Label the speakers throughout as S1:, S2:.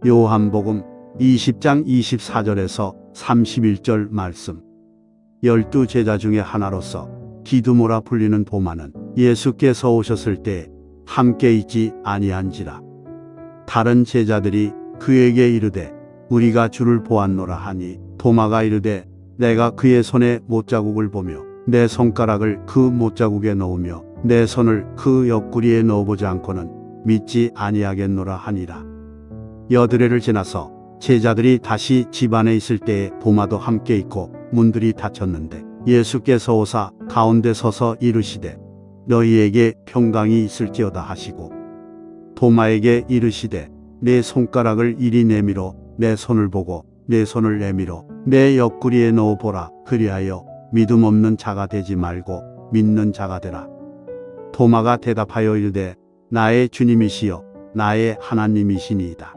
S1: 요한복음 20장 24절에서 31절 말씀. 12 제자 중에 하나로서 디두모라 불리는 도마는 예수께서 오셨을 때 함께 있지 아니한지라. 다른 제자들이 그에게 이르되 우리가 주를 보았노라 하니 도마가 이르되 내가 그의 손에 못자국을 보며 내 손가락을 그 못자국에 넣으며 내 손을 그 옆구리에 넣어보지 않고는 믿지 아니하겠노라 하니라. 여드레를 지나서 제자들이 다시 집 안에 있을 때에 도마도 함께 있고 문들이 닫혔는데 예수께서 오사 가운데 서서 이르시되 너희에게 평강이 있을지어다 하시고 도마에게 이르시되 내 손가락을 이리 내밀어 내 손을 보고 내 손을 내밀어 내 옆구리에 넣어보라. 그리하여 믿음 없는 자가 되지 말고 믿는 자가 되라. 도마가 대답하여 이르되 나의 주님이시여 나의 하나님이시니이다.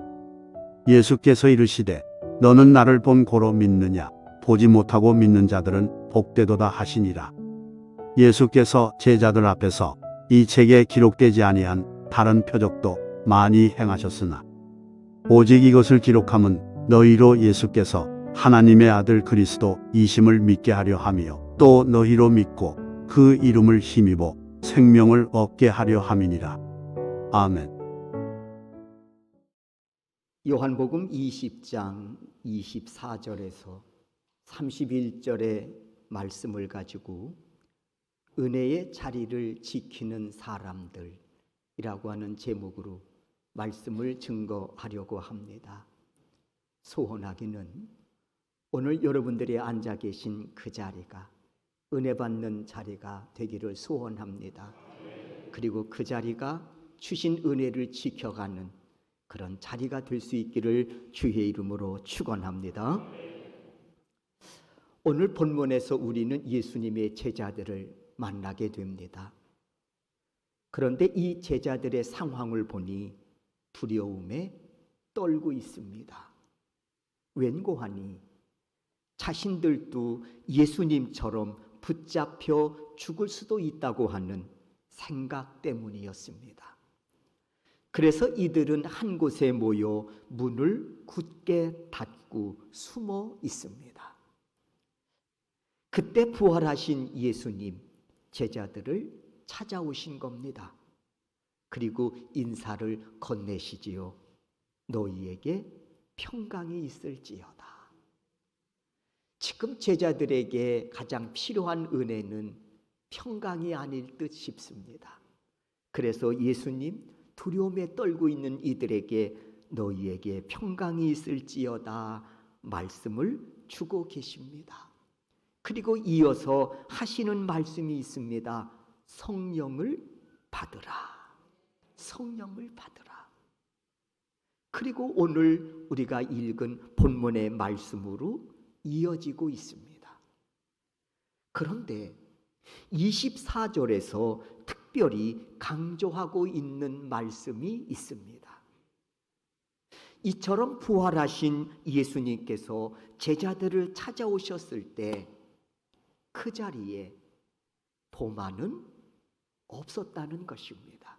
S1: 예수께서 이르시되 너는 나를 본 고로 믿느냐. 보지 못하고 믿는 자들은 복되도다 하시니라. 예수께서 제자들 앞에서 이 책에 기록되지 아니한 다른 표적도 많이 행하셨으나 오직 이것을 기록함은 너희로 예수께서 하나님의 아들 그리스도 이심을 믿게 하려 함이요 또 너희로 믿고 그 이름을 힘입어 생명을 얻게 하려 함이니라. 아멘.
S2: 요한복음 20장 24절에서 31절의 말씀을 가지고 은혜의 자리를 지키는 사람들이라고 하는 제목으로 말씀을 증거하려고 합니다. 소원하기는 오늘 여러분들이 앉아 계신 그 자리가 은혜 받는 자리가 되기를 소원합니다. 그리고 그 자리가 주신 은혜를 지켜가는 그런 자리가 될 수 있기를 주의 이름으로 축원합니다. 오늘 본문에서 우리는 예수님의 제자들을 만나게 됩니다. 그런데 이 제자들의 상황을 보니 두려움에 떨고 있습니다. 왠고하니 자신들도 예수님처럼 붙잡혀 죽을 수도 있다고 하는 생각 때문이었습니다. 그래서 이들은 한 곳에 모여 문을 굳게 닫고 숨어 있습니다. 그때 부활하신 예수님, 제자들을 찾아오신 겁니다. 그리고 인사를 건네시지요. 너희에게 평강이 있을지어다. 지금 제자들에게 가장 필요한 은혜는 평강이 아닐 듯 싶습니다. 그래서 예수님, 두려움에 떨고 있는 이들에게 너희에게 평강이 있을지어다 말씀을 주고 계십니다. 그리고 이어서 하시는 말씀이 있습니다. 성령을 받으라. 성령을 받으라. 그리고 오늘 우리가 읽은 본문의 말씀으로 이어지고 있습니다. 그런데 24절에서 특별히 강조하고 있는 말씀이 있습니다. 이처럼 부활하신 예수님께서 제자들을 찾아오셨을 때 그 자리에 도마는 없었다는 것입니다.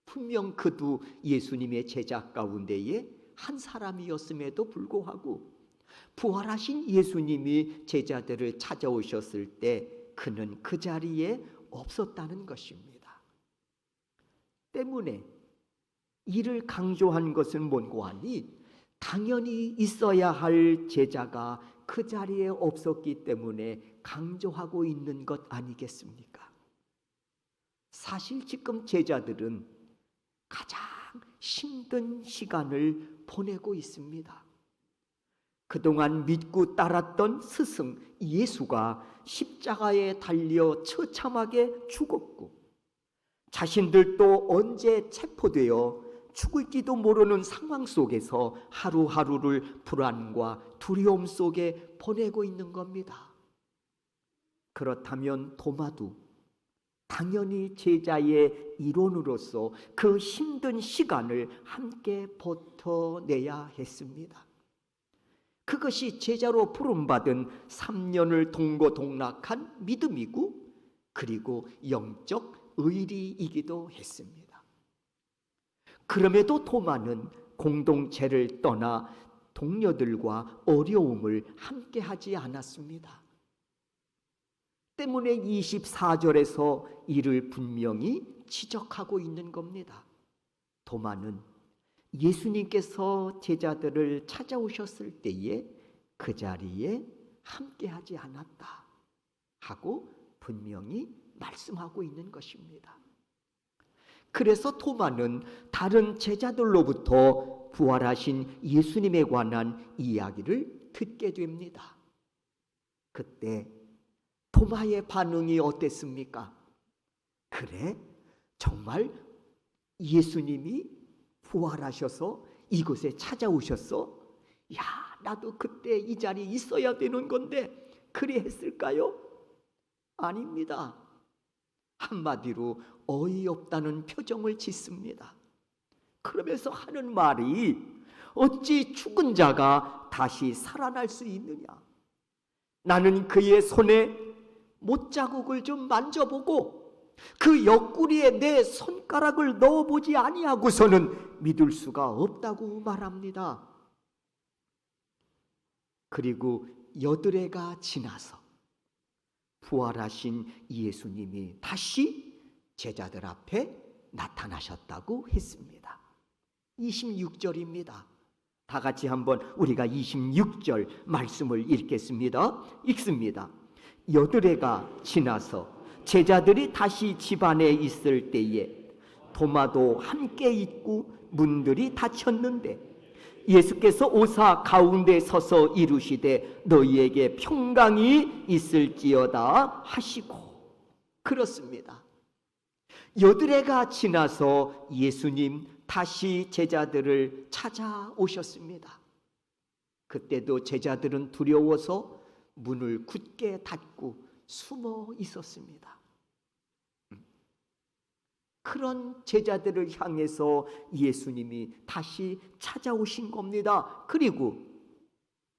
S2: 분명 그도 예수님의 제자 가운데에 한 사람이었음에도 불구하고 부활하신 예수님이 제자들을 찾아오셨을 때 그는 그 자리에 없었다는 것입니다. 때문에 이를 강조한 것은 뭔고 하니 당연히 있어야 할 제자가 그 자리에 없었기 때문에 강조하고 있는 것 아니겠습니까? 사실 지금 제자들은 가장 힘든 시간을 보내고 있습니다. 그동안 믿고 따랐던 스승 예수가 십자가에 달려 처참하게 죽었고 자신들도 언제 체포되어 죽을지도 모르는 상황 속에서 하루하루를 불안과 두려움 속에 보내고 있는 겁니다. 그렇다면 도마도 당연히 제자의 일원으로서 그 힘든 시간을 함께 버텨내야 했습니다. 그것이 제자로 부름받은 3년을 동고동락한 믿음이고 그리고 영적 의리이기도 했습니다. 그럼에도 도마는 공동체를 떠나 동료들과 어려움을 함께 하지 않았습니다. 때문에 24절에서 이를 분명히 지적하고 있는 겁니다. 도마는 예수님께서 제자들을 찾아오셨을 때에 그 자리에 함께하지 않았다 하고 분명히 말씀하고 있는 것입니다. 그래서 도마는 다른 제자들로부터 부활하신 예수님에 관한 이야기를 듣게 됩니다. 그때 도마의 반응이 어땠습니까? 그래? 정말 예수님이 부활하셔서 이곳에 찾아오셨어? 야, 나도 그때 이 자리에 있어야 되는 건데 그리 했을까요? 아닙니다. 한마디로 어이없다는 표정을 짓습니다. 그러면서 하는 말이 어찌 죽은 자가 다시 살아날 수 있느냐? 나는 그의 손에 못자국을 좀 만져보고 그 옆구리에 내 손가락을 넣어보지 아니하고서는 믿을 수가 없다고 말합니다. 그리고 여드레가 지나서 부활하신 예수님이 다시 제자들 앞에 나타나셨다고 했습니다. 26절입니다. 다 같이 한번 우리가 26절 말씀을 읽겠습니다. 읽습니다. 여드레가 지나서 제자들이 다시 집안에 있을 때에 도마도 함께 있고 문들이 닫혔는데 예수께서 오사 가운데 서서 이루시되 너희에게 평강이 있을지어다 하시고. 그렇습니다. 여드레가 지나서 예수님 다시 제자들을 찾아오셨습니다. 그때도 제자들은 두려워서 문을 굳게 닫고 숨어 있었습니다. 그런 제자들을 향해서 예수님이 다시 찾아오신 겁니다. 그리고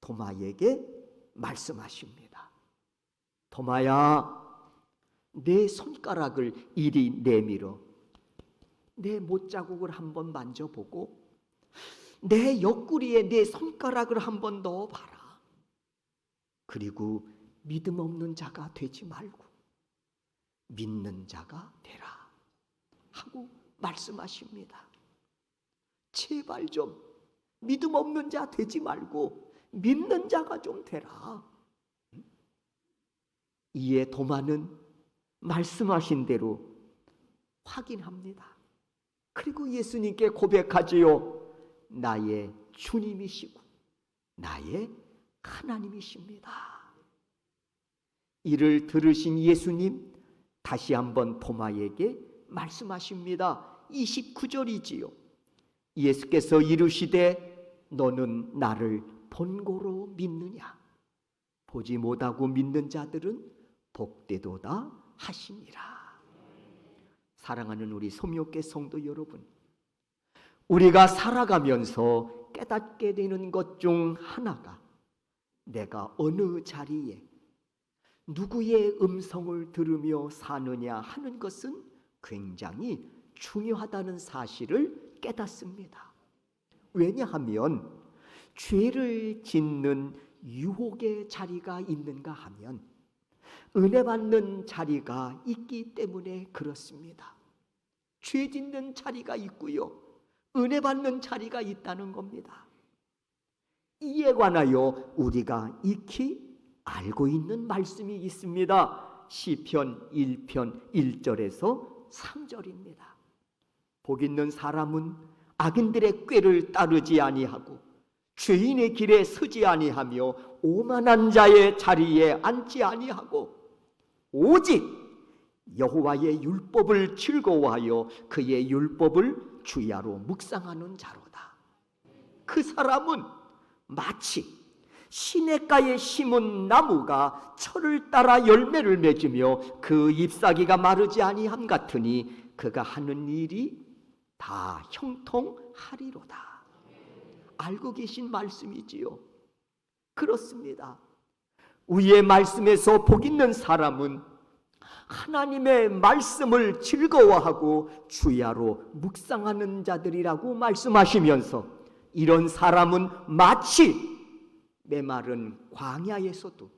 S2: 도마에게 말씀하십니다. 도마야, 내 손가락을 이리 내밀어 내 못자국을 한번 만져보고 내 옆구리에 내 손가락을 한번 넣어봐라. 그리고 믿음 없는 자가 되지 말고 믿는 자가 되라 하고 말씀하십니다. 제발 좀 믿음 없는 자 되지 말고 믿는 자가 좀 되라. 이에 도마는 말씀하신 대로 확인합니다. 그리고 예수님께 고백하지요. 나의 주님이시고 나의 하나님이십니다. 이를 들으신 예수님 다시 한번 도마에게 말씀하십니다. 29절이지요. 예수께서 이르시되 너는 나를 본고로 믿느냐? 보지 못하고 믿는 자들은 복되도다 하시니라. 사랑하는 우리 섬욕계 성도 여러분, 우리가 살아가면서 깨닫게 되는 것 중 하나가 내가 어느 자리에 누구의 음성을 들으며 사느냐 하는 것은 굉장히 중요하다는 사실을 깨닫습니다. 왜냐하면 죄를 짓는 유혹의 자리가 있는가 하면 은혜 받는 자리가 있기 때문에 그렇습니다. 죄 짓는 자리가 있고요, 은혜 받는 자리가 있다는 겁니다. 이에 관하여 우리가 익히 알고 있는 말씀이 있습니다. 시편 1편 1절에서 3절입니다. 복 있는 사람은 악인들의 꾀를 따르지 아니하고 죄인의 길에 서지 아니하며 오만한 자의 자리에 앉지 아니하고 오직 여호와의 율법을 즐거워하여 그의 율법을 주야로 묵상하는 자로다. 그 사람은 마치 시냇가에 심은 나무가 철을 따라 열매를 맺으며 그 잎사귀가 마르지 아니함 같으니 그가 하는 일이 다 형통하리로다. 알고 계신 말씀이지요. 그렇습니다. 위의 말씀에서 복 있는 사람은 하나님의 말씀을 즐거워하고 주야로 묵상하는 자들이라고 말씀하시면서 이런 사람은 마치 메마른 광야에서도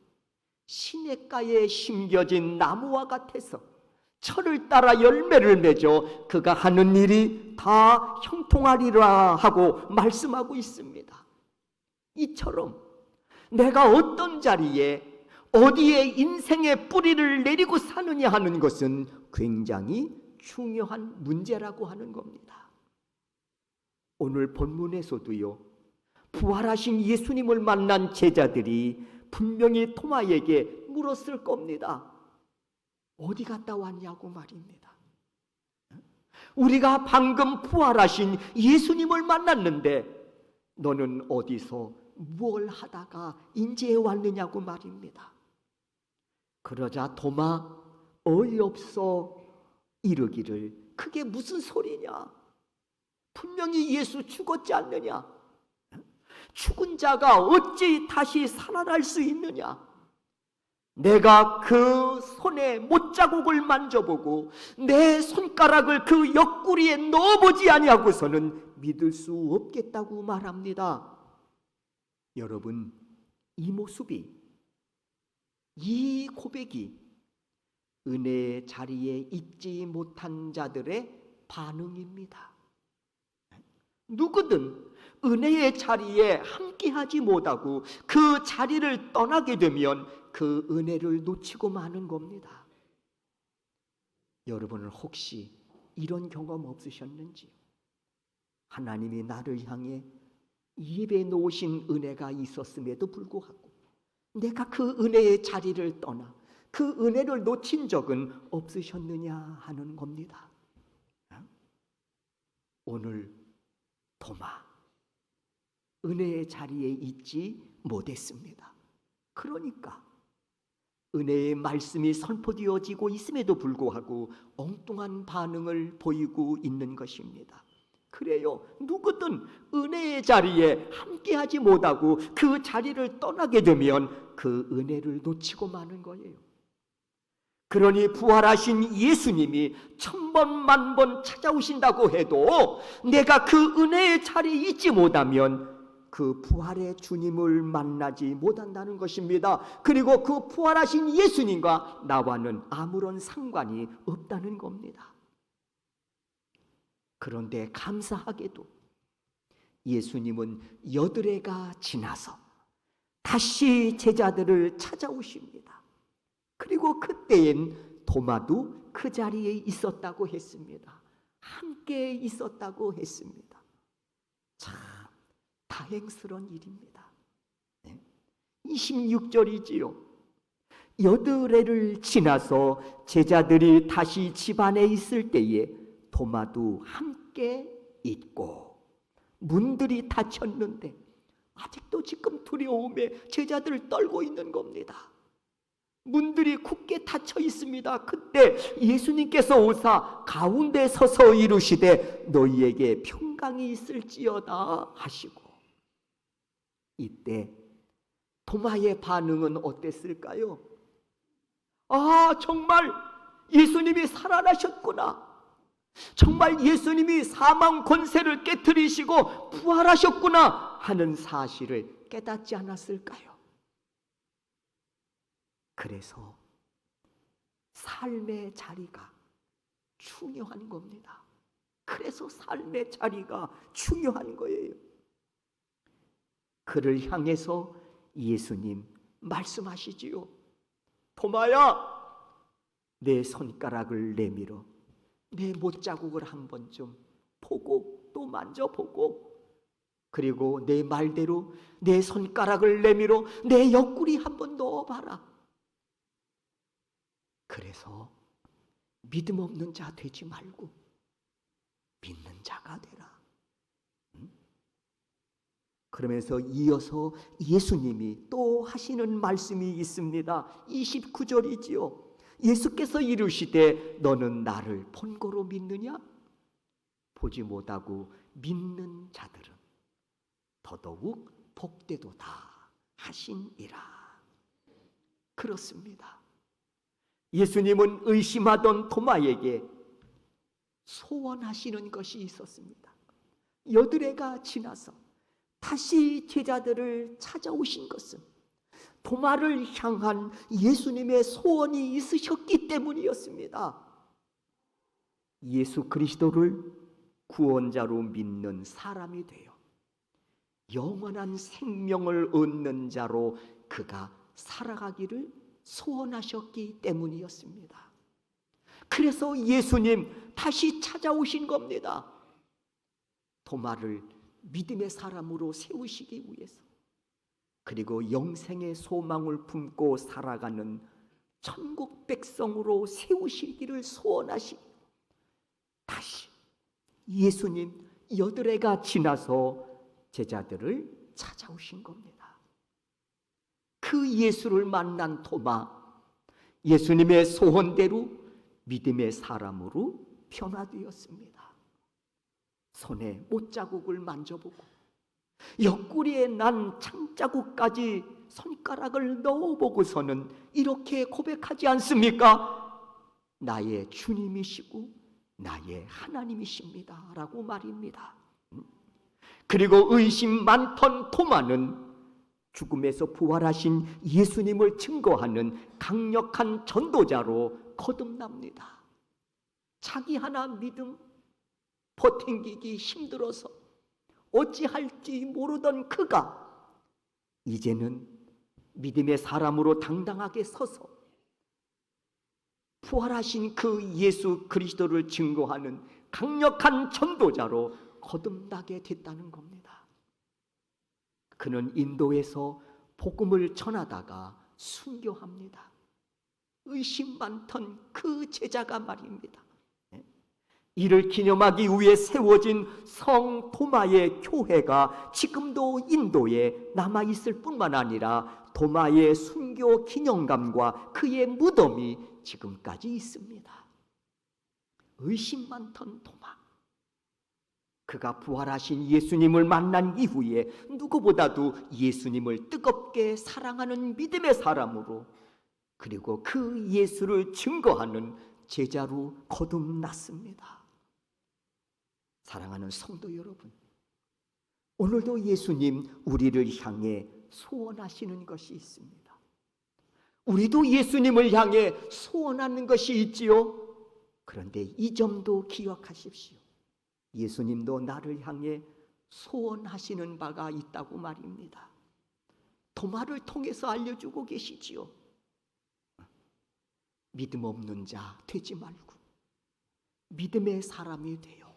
S2: 시냇가에 심겨진 나무와 같아서 철을 따라 열매를 맺어 그가 하는 일이 다 형통하리라 하고 말씀하고 있습니다. 이처럼 내가 어떤 자리에 어디에 인생의 뿌리를 내리고 사느냐 하는 것은 굉장히 중요한 문제라고 하는 겁니다. 오늘 본문에서도요, 부활하신 예수님을 만난 제자들이 분명히 토마에게 물었을 겁니다. 어디 갔다 왔냐고 말입니다. 우리가 방금 부활하신 예수님을 만났는데 너는 어디서 뭘 하다가 인제에 왔느냐고 말입니다. 그러자 도마 어이없어 이르기를 그게 무슨 소리냐? 분명히 예수 죽었지 않느냐? 죽은 자가 어찌 다시 살아날 수 있느냐? 내가 그 손에 못자국을 만져보고 내 손가락을 그 옆구리에 넣어보지 아니하고서는 믿을 수 없겠다고 말합니다. 여러분, 이 모습이, 이 고백이 은혜의 자리에 있지 못한 자들의 반응입니다. 누구든 은혜의 자리에 함께하지 못하고 그 자리를 떠나게 되면 그 은혜를 놓치고 마는 겁니다. 여러분은 혹시 이런 경험 없으셨는지요? 하나님이 나를 향해 입에 놓으신 은혜가 있었음에도 불구하고 내가 그 은혜의 자리를 떠나 그 은혜를 놓친 적은 없으셨느냐 하는 겁니다. 오늘 도마, 은혜의 자리에 있지 못했습니다. 그러니까 은혜의 말씀이 선포되어지고 있음에도 불구하고 엉뚱한 반응을 보이고 있는 것입니다. 그래요, 누구든 은혜의 자리에 함께하지 못하고 그 자리를 떠나게 되면 그 은혜를 놓치고 마는 거예요. 그러니 부활하신 예수님이 1000번 만번 찾아오신다고 해도 내가 그 은혜의 자리에 있지 못하면 그 부활의 주님을 만나지 못한다는 것입니다. 그리고 그 부활하신 예수님과 나와는 아무런 상관이 없다는 겁니다. 그런데 감사하게도 예수님은 여드레가 지나서 다시 제자들을 찾아오십니다. 그리고 그때엔 도마도 그 자리에 있었다고 했습니다. 함께 있었다고 했습니다. 참 다행스러운 일입니다. 26절이지요. 여드레를 지나서 제자들이 다시 집안에 있을 때에 도마도 함께 있고 문들이 닫혔는데 아직도 지금 두려움에 제자들을 떨고 있는 겁니다. 문들이 굳게 닫혀 있습니다. 그때 예수님께서 오사 가운데 서서 이르시되 너희에게 평강이 있을지어다 하시고, 이때 도마의 반응은 어땠을까요? 아, 정말 예수님이 살아나셨구나. 정말 예수님이 사망 권세를 깨뜨리시고 부활하셨구나 하는 사실을 깨닫지 않았을까요? 그래서 삶의 자리가 중요한 겁니다. 그래서 삶의 자리가 중요한 거예요. 그를 향해서 예수님 말씀하시지요. 도마야, 내 손가락을 내밀어 내 못자국을 한번 좀 보고 또 만져보고, 그리고 내 말대로 내 손가락을 내밀어 내 옆구리 한번 넣어봐라. 그래서 믿음 없는 자 되지 말고 믿는 자가 되라. 그러면서 이어서 예수님이 또 하시는 말씀이 있습니다. 29절이지요. 예수께서 이르시되 너는 나를 본고로 믿느냐? 보지 못하고 믿는 자들은 더더욱 복되도다 하시니라. 그렇습니다. 예수님은 의심하던 도마에게 소원하시는 것이 있었습니다. 여드레가 지나서 다시 제자들을 찾아오신 것은 도마를 향한 예수님의 소원이 있으셨기 때문이었습니다. 예수 그리스도를 구원자로 믿는 사람이 되어 영원한 생명을 얻는 자로 그가 살아가기를 소원하셨기 때문이었습니다. 그래서 예수님 다시 찾아오신 겁니다. 도마를 믿음의 사람으로 세우시기 위해서, 그리고 영생의 소망을 품고 살아가는 천국 백성으로 세우시기를 소원하시, 다시 예수님 8해가 지나서 제자들을 찾아오신 겁니다. 그 예수를 만난 도마, 예수님의 소원대로 믿음의 사람으로 변화되었습니다. 손에 못자국을 만져보고 옆구리에 난 창자국까지 손가락을 넣어보고서는 이렇게 고백하지 않습니까? 나의 주님이시고 나의 하나님이십니다 라고 말입니다. 그리고 의심 많던 토마는 죽음에서 부활하신 예수님을 증거하는 강력한 전도자로 거듭납니다. 자기 하나 믿음 버팅기기 힘들어서 어찌할지 모르던 그가 이제는 믿음의 사람으로 당당하게 서서 부활하신 그 예수 그리스도를 증거하는 강력한 전도자로 거듭나게 됐다는 겁니다. 그는 인도에서 복음을 전하다가 순교합니다. 의심 많던 그 제자가 말입니다. 이를 기념하기 위해 세워진 성 도마의 교회가 지금도 인도에 남아있을 뿐만 아니라 도마의 순교 기념관과 그의 무덤이 지금까지 있습니다. 의심 많던 도마, 그가 부활하신 예수님을 만난 이후에 누구보다도 예수님을 뜨겁게 사랑하는 믿음의 사람으로, 그리고 그 예수를 증거하는 제자로 거듭났습니다. 사랑하는 성도 여러분, 오늘도 예수님 우리를 향해 소원하시는 것이 있습니다. 우리도 예수님을 향해 소원하는 것이 있지요. 그런데 이 점도 기억하십시오. 예수님도 나를 향해 소원하시는 바가 있다고 말입니다. 도마를 통해서 알려주고 계시지요. 믿음 없는 자 되지 말고 믿음의 사람이 되어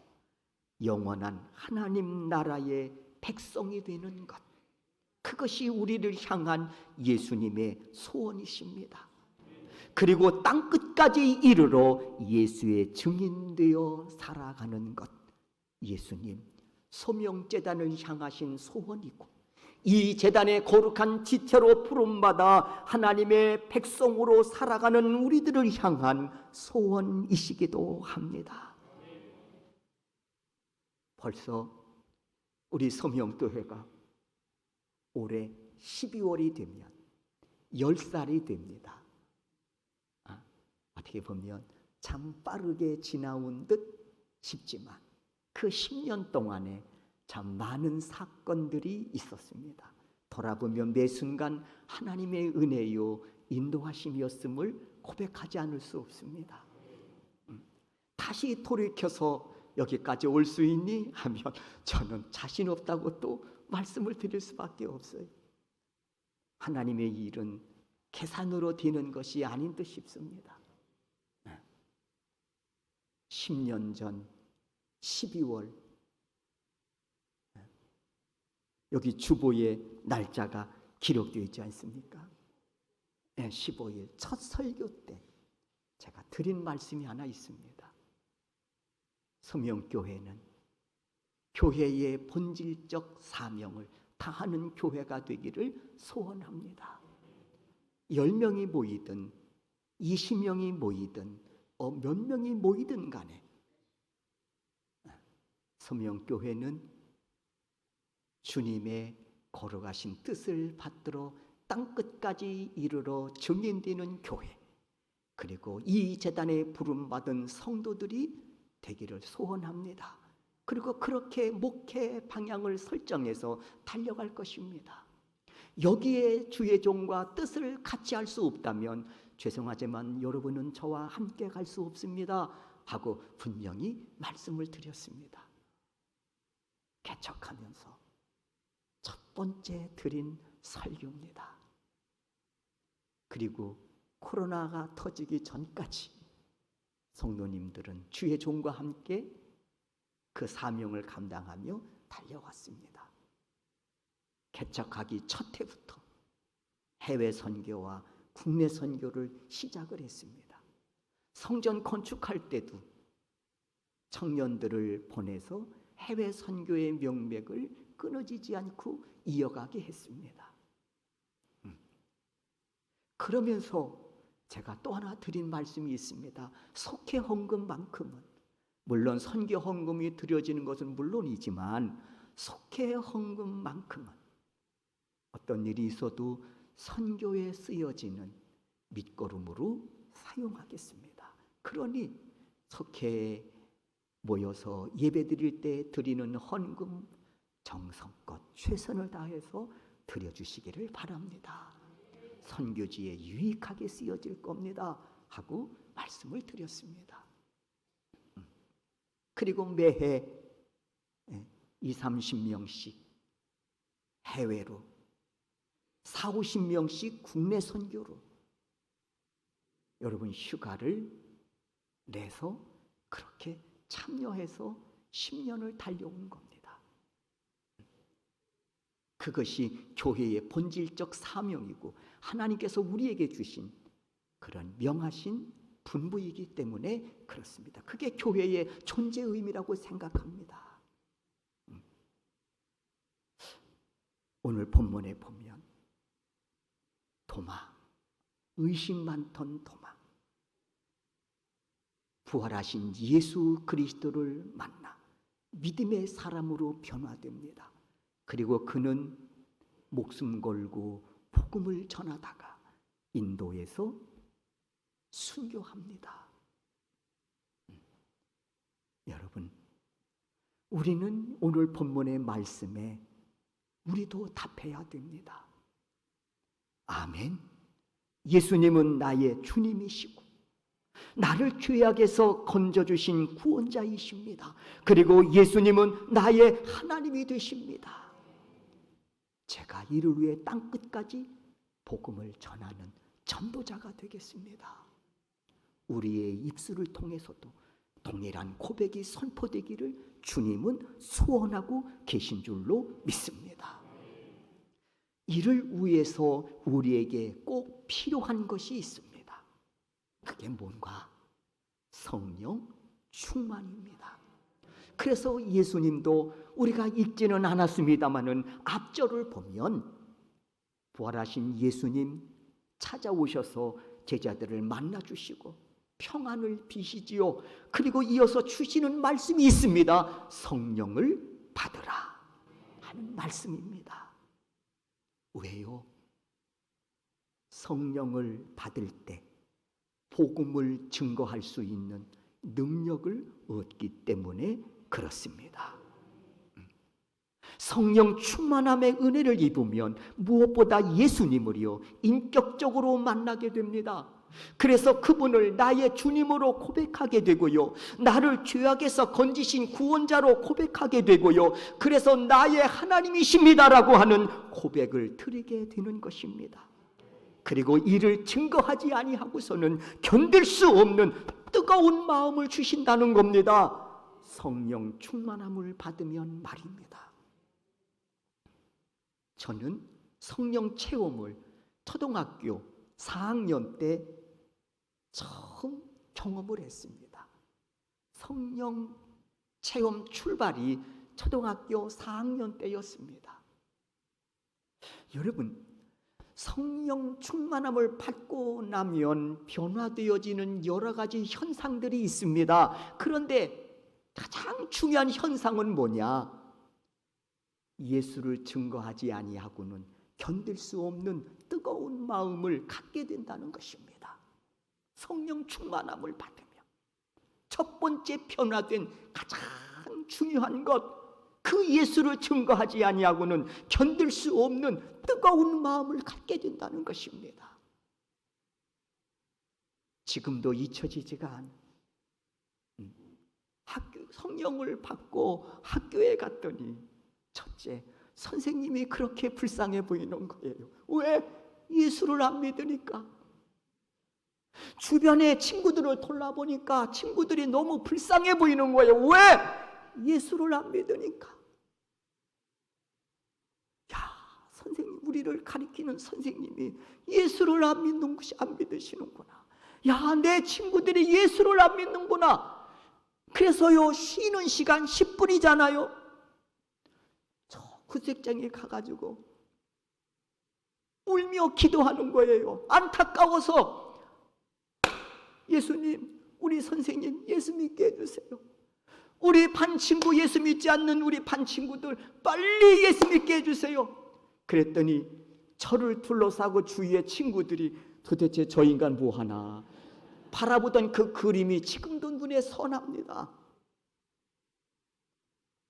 S2: 영원한 하나님 나라의 백성이 되는 것, 그것이 우리를 향한 예수님의 소원이십니다. 그리고 땅끝까지 이르러 예수의 증인되어 살아가는 것, 예수님 소명제단을 향하신 소원이고, 이 제단의 거룩한 지체로 부름받아 하나님의 백성으로 살아가는 우리들을 향한 소원이시기도 합니다. 벌써 우리 서명교회가 올해 12월이 되면 10살이 됩니다. 어떻게 보면 참 빠르게 지나온 듯 싶지만 그 10년 동안에 참 많은 사건들이 있었습니다. 돌아보면 매 순간 하나님의 은혜요 인도하심이었음을 고백하지 않을 수 없습니다. 다시 돌이켜서 여기까지 올 수 있니? 하면 저는 자신 없다고 또 말씀을 드릴 수밖에 없어요. 하나님의 일은 계산으로 되는 것이 아닌 듯 싶습니다. 10년 전 12월, 여기 주보에 날짜가 기록되어 있지 않습니까? 15일 첫 설교 때 제가 드린 말씀이 하나 있습니다. 서명교회는 교회의 본질적 사명을 다하는 교회가 되기를 소원합니다. 10명이 모이든 20명이 모이든 몇 명이 모이든 간에 서명교회는 주님의 거룩하신 뜻을 받들어 땅끝까지 이르러 증인되는 교회, 그리고 이 제단에 부름받은 성도들이 되기를 소원합니다. 그리고 그렇게 목회 방향을 설정해서 달려갈 것입니다. 여기에 주의 종과 뜻을 같이 할 수 없다면 죄송하지만 여러분은 저와 함께 갈 수 없습니다 하고 분명히 말씀을 드렸습니다. 개척하면서 첫 번째 드린 설교입니다. 그리고 코로나가 터지기 전까지 성도님들은 주의 종과 함께 그 사명을 감당하며 달려왔습니다. 개척하기 첫 해부터 해외 선교와 국내 선교를 시작을 했습니다. 성전 건축할 때도 청년들을 보내서 해외 선교의 명맥을 끊어지지 않고 이어가게 했습니다. 그러면서 제가 또 하나 드린 말씀이 있습니다. 속회 헌금만큼은, 물론 선교 헌금이 드려지는 것은 물론이지만 속회 헌금만큼은 어떤 일이 있어도 선교에 쓰여지는 밑거름으로 사용하겠습니다. 그러니 속회에 모여서 예배드릴 때 드리는 헌금 정성껏 최선을 다해서 드려주시기를 바랍니다. 선교지에 유익하게 쓰여질 겁니다 하고 말씀을 드렸습니다. 그리고 매해 20-30명씩 해외로 40-50명씩 국내 선교로 여러분 휴가를 내서 그렇게 참여해서 10년을 달려온 겁니다. 그것이 교회의 본질적 사명이고 하나님께서 우리에게 주신 그런 명하신 분부이기 때문에 그렇습니다. 그게 교회의 존재 의미라고 생각합니다. 오늘 본문에 보면 도마, 의심 많던 도마, 부활하신 예수 그리스도를 만나 믿음의 사람으로 변화됩니다. 그리고 그는 목숨 걸고 복음을 전하다가 인도에서 순교합니다. 여러분, 우리는 오늘 본문의 말씀에 우리도 답해야 됩니다. 아멘. 예수님은 나의 주님이시고 나를 죄악에서 건져주신 구원자이십니다. 그리고 예수님은 나의 하나님이 되십니다. 제가 이를 위해 땅끝까지 복음을 전하는 전도자가 되겠습니다. 우리의 입술을 통해서도 동일한 고백이 선포되기를 주님은 소원하고 계신 줄로 믿습니다. 이를 위해서 우리에게 꼭 필요한 것이 있습니다. 그게 뭔가? 성령 충만입니다. 그래서 예수님도 우리가 읽지는 않았습니다마는 앞절을 보면 부활하신 예수님 찾아오셔서 제자들을 만나주시고 평안을 비시지요. 그리고 이어서 주시는 말씀이 있습니다. 성령을 받으라 하는 말씀입니다. 왜요? 성령을 받을 때 복음을 증거할 수 있는 능력을 얻기 때문에 그렇습니다. 성령 충만함의 은혜를 입으면 무엇보다 예수님을요 인격적으로 만나게 됩니다. 그래서 그분을 나의 주님으로 고백하게 되고요, 나를 죄악에서 건지신 구원자로 고백하게 되고요, 그래서 나의 하나님이십니다라고 하는 고백을 드리게 되는 것입니다. 그리고 이를 증거하지 아니하고서는 견딜 수 없는 뜨거운 마음을 주신다는 겁니다. 성령 충만함을 받으면 말입니다. 저는 성령 체험을 초등학교 4학년 때 처음 경험을 했습니다. 성령 체험 출발이 초등학교 4학년 때였습니다. 여러분, 성령 충만함을 받고 나면 변화되어지는 여러 가지 현상들이 있습니다. 그런데 가장 중요한 현상은 뭐냐? 예수를 증거하지 아니하고는 견딜 수 없는 뜨거운 마음을 갖게 된다는 것입니다. 성령 충만함을 받으면 첫 번째 변화된 가장 중요한 것, 그 예수를 증거하지 아니하고는 견딜 수 없는 뜨거운 마음을 갖게 된다는 것입니다. 지금도 잊혀지지가 않아. 성령을 받고 학교에 갔더니 첫째, 선생님이 그렇게 불쌍해 보이는 거예요. 왜? 예수를 안 믿으니까. 주변의 친구들을 돌아보니까 친구들이 너무 불쌍해 보이는 거예요. 왜? 예수를 안 믿으니까. 야, 선생님, 우리를 가리키는 선생님이 예수를 안 믿으시는구나. 야, 내 친구들이 예수를 안 믿는구나. 그래서요, 쉬는 시간 10분이잖아요. 저 구색장에 가가지고 울며 기도하는 거예요. 안타까워서, 예수님, 우리 선생님 예수 믿게 해주세요. 우리 반 친구, 예수 믿지 않는 우리 반 친구들 빨리 예수 믿게 해주세요. 그랬더니 저를 둘러싸고 주위의 친구들이 도대체 저 인간 뭐하나 바라보던 그 그림이 지금도 눈에 선합니다.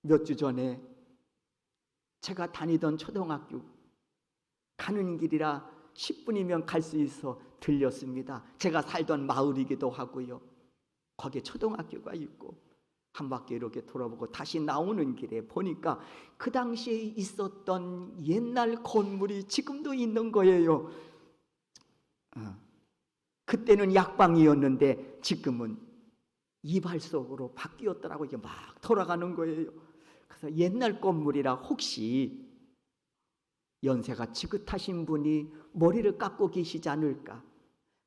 S2: 몇 주 전에 제가 다니던 초등학교 가는 길이라 10분이면 갈 수 있어 들렸습니다. 제가 살던 마을이기도 하고요. 거기에 초등학교가 있고 한 바퀴 이렇게 돌아보고 다시 나오는 길에 보니까 그 당시에 있었던 옛날 건물이 지금도 있는 거예요. 그때는 약방이었는데 지금은 이발소로 바뀌었더라고. 이게 막 돌아가는 거예요. 그래서 옛날 건물이라 혹시 연세가 지긋하신 분이 머리를 깎고 계시지 않을까?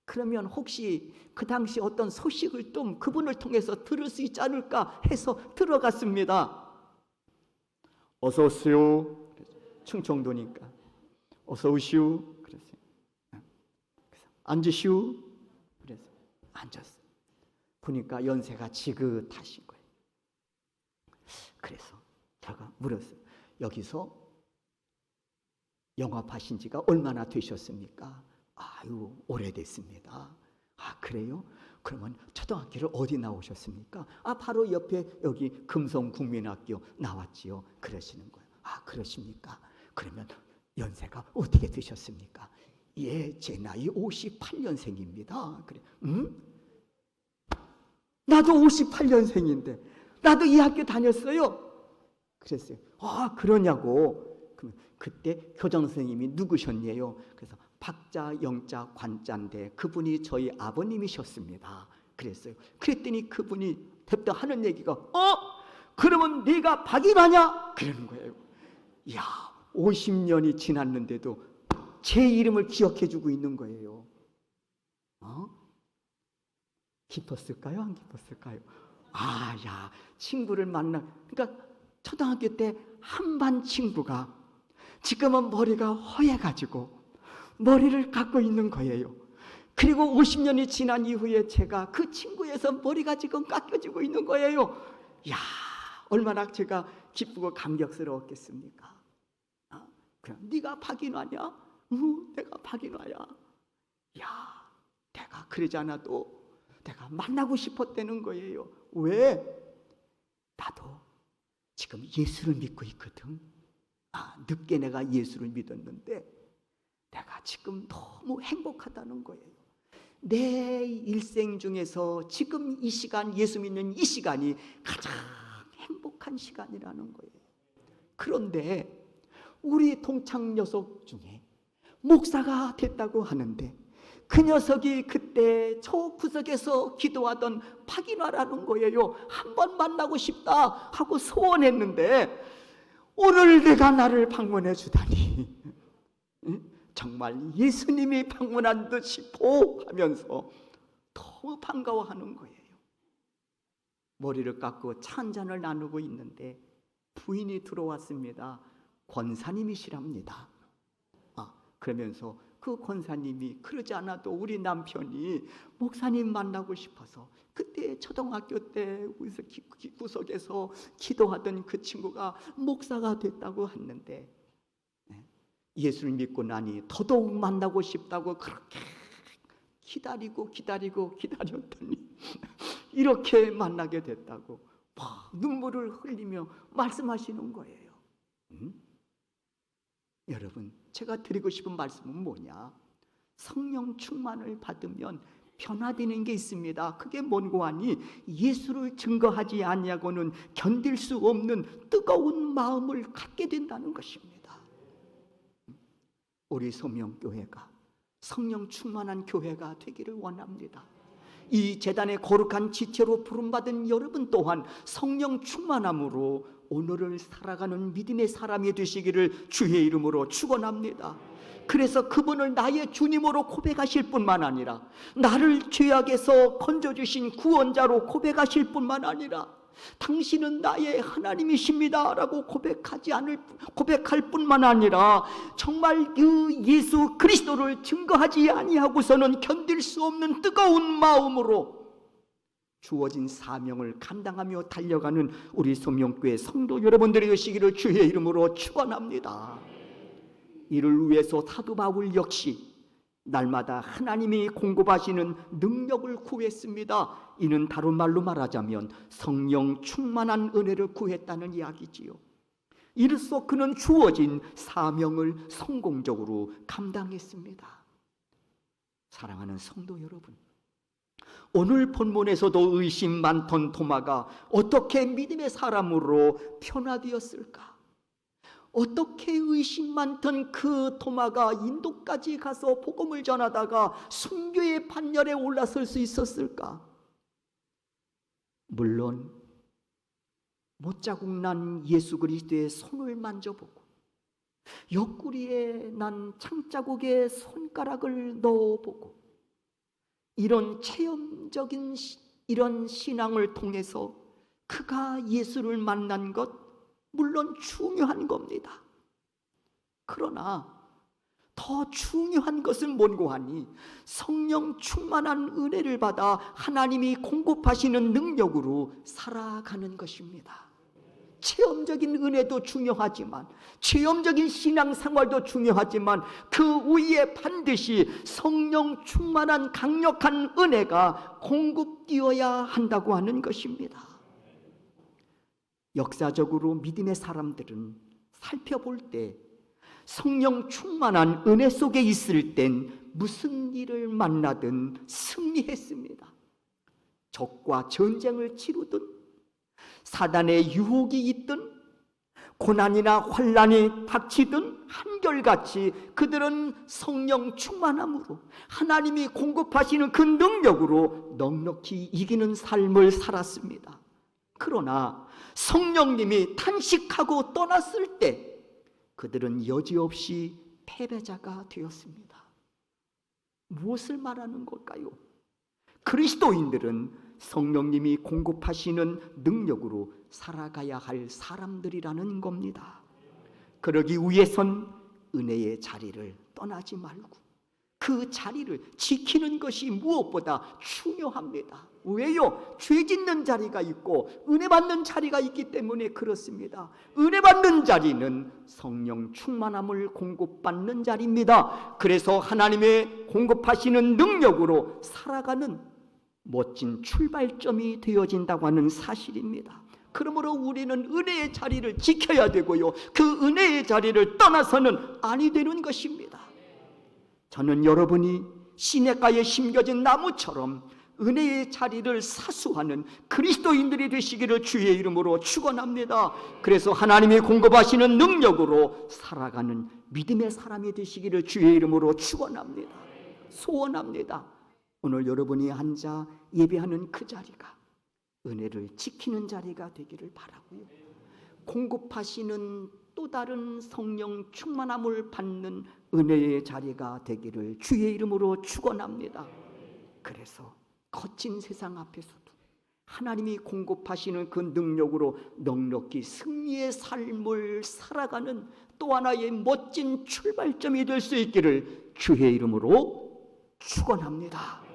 S2: 그러면 혹시 그 당시 어떤 소식을 좀 그분을 통해서 들을 수 있지 않을까 해서 들어갔습니다. 어서 오시오. 충청도니까 어서 오시오. 그랬어요. 앉으시오. 그래서 앉았어요. 보니까 연세가 지긋하신 거예요. 그래서 제가 물었어요. 여기서 영업하신 지가 얼마나 되셨습니까? 아유, 오래됐습니다. 아, 그래요? 그러면 초등학교를 어디 나오셨습니까? 아, 바로 옆에 여기 금성국민학교 나왔지요. 그러시는 거예요. 아, 그러십니까? 그러면 연세가 어떻게 되셨습니까? 예, 제 나이 58년생입니다. 그래, 나도 58년생인데 나도 이 학교 다녔어요. 그랬어요. 아, 그러냐고. 그때 교장 선생님이 누구셨냐요? 그래서 박자, 영자, 관자인데 그분이 저희 아버님이셨습니다. 그랬어요. 그랬더니 그분이 대답 하는 얘기가 그러면 네가 박인화냐? 그러는 거예요. 이야, 50년이 지났는데도 제 이름을 기억해주고 있는 거예요. 기뻤을까요? 안 기뻤을까요? 아, 야, 친구를 그러니까 초등학교 때 한 반 친구가 지금은 머리가 허해가지고 머리를 깎고 있는 거예요. 그리고 50년이 지난 이후에 제가 그 친구에서 머리가 지금 깎여지고 있는 거예요. 야, 얼마나 제가 기쁘고 감격스러웠겠습니까? 그럼 네가 박인화냐? 내가 박인화야. 야, 내가 그러지 않아도 내가 만나고 싶었다는 거예요. 왜? 나도 지금 예수를 믿고 있거든. 늦게 내가 예수를 믿었는데 내가 지금 너무 행복하다는 거예요. 내 일생 중에서 지금 이 시간, 예수 믿는 이 시간이 가장 행복한 시간이라는 거예요. 그런데 우리 동창 녀석 중에 목사가 됐다고 하는데 그 녀석이 그때 저 구석에서 기도하던 박인화라는 거예요. 한번 만나고 싶다 하고 소원했는데 오늘 내가 나를 방문해 주다니 정말 예수님이 방문한 듯 싶어 하면서 너무 반가워하는 거예요. 머리를 깎고 차 한 잔을 나누고 있는데 부인이 들어왔습니다. 권사님이시랍니다. 그러면서 그 권사님이 그러지 않아도 우리 남편이 목사님 만나고 싶어서 그때 초등학교 때 구석에서 기도하던 그 친구가 목사가 됐다고 했는데 예수를 믿고 나니 더더욱 만나고 싶다고 그렇게 기다리고 기다렸더니 이렇게 만나게 됐다고 막 눈물을 흘리며 말씀하시는 거예요. 여러분, 제가 드리고 싶은 말씀은 뭐냐? 성령 충만을 받으면 변화되는 게 있습니다. 그게 뭔고 하니 예수를 증거하지 아니하고는 견딜 수 없는 뜨거운 마음을 갖게 된다는 것입니다. 우리 소명교회가 성령 충만한 교회가 되기를 원합니다. 이 제단의 거룩한 지체로 부름받은 여러분 또한 성령 충만함으로 오늘을 살아가는 믿음의 사람이 되시기를 주의 이름으로 축원합니다. 그래서 그분을 나의 주님으로 고백하실 뿐만 아니라 나를 죄악에서 건져주신 구원자로 고백하실 뿐만 아니라 당신은 나의 하나님이십니다 라고 고백할 뿐만 아니라 정말 그 예수 그리스도를 증거하지 아니하고서는 견딜 수 없는 뜨거운 마음으로 주어진 사명을 감당하며 달려가는 우리 소명교회 성도 여러분들이 되시기를 주의 이름으로 축원합니다. 이를 위해서 사도 바울 역시 날마다 하나님이 공급하시는 능력을 구했습니다. 이는 다른 말로 말하자면 성령 충만한 은혜를 구했다는 이야기지요. 이로써 그는 주어진 사명을 성공적으로 감당했습니다. 사랑하는 성도 여러분, 오늘 본문에서도 의심 많던 도마가 어떻게 믿음의 사람으로 변화되었을까? 어떻게 의심 많던 그 도마가 인도까지 가서 복음을 전하다가 순교의 반열에 올라설 수 있었을까? 물론 못자국 난 예수 그리스도의 손을 만져보고 옆구리에 난 창자국에 손가락을 넣어보고 이런 체험적인 이런 신앙을 통해서 그가 예수를 만난 것 물론 중요한 겁니다. 그러나 더 중요한 것은 뭔고 하니 성령 충만한 은혜를 받아 하나님이 공급하시는 능력으로 살아가는 것입니다. 체험적인 은혜도 중요하지만 체험적인 신앙생활도 중요하지만 그 위에 반드시 성령 충만한 강력한 은혜가 공급되어야 한다고 하는 것입니다. 역사적으로 믿음의 사람들은 살펴볼 때 성령 충만한 은혜 속에 있을 땐 무슨 일을 만나든 승리했습니다. 적과 전쟁을 치르든 사단의 유혹이 있든 고난이나 환난이 닥치든 한결같이 그들은 성령 충만함으로 하나님이 공급하시는 그 능력으로 넉넉히 이기는 삶을 살았습니다. 그러나 성령님이 탄식하고 떠났을 때 그들은 여지없이 패배자가 되었습니다. 무엇을 말하는 걸까요? 그리스도인들은 성령님이 공급하시는 능력으로 살아가야 할 사람들이라는 겁니다. 그러기 위해선 은혜의 자리를 떠나지 말고 그 자리를 지키는 것이 무엇보다 중요합니다. 왜요? 죄 짓는 자리가 있고 은혜 받는 자리가 있기 때문에 그렇습니다. 은혜 받는 자리는 성령 충만함을 공급받는 자리입니다. 그래서 하나님의 공급하시는 능력으로 살아가는 멋진 출발점이 되어진다고 하는 사실입니다. 그러므로 우리는 은혜의 자리를 지켜야 되고요, 그 은혜의 자리를 떠나서는 아니 되는 것입니다. 저는 여러분이 시냇가에 심겨진 나무처럼 은혜의 자리를 사수하는 그리스도인들이 되시기를 주의 이름으로 축원합니다. 그래서 하나님이 공급하시는 능력으로 살아가는 믿음의 사람이 되시기를 주의 이름으로 축원합니다. 소원합니다. 오늘 여러분이 앉아 예배하는 그 자리가 은혜를 지키는 자리가 되기를 바라고요, 공급하시는 또 다른 성령 충만함을 받는 은혜의 자리가 되기를 주의 이름으로 축원합니다. 그래서 거친 세상 앞에서도 하나님이 공급하시는 그 능력으로 넉넉히 승리의 삶을 살아가는 또 하나의 멋진 출발점이 될 수 있기를 주의 이름으로 축원합니다.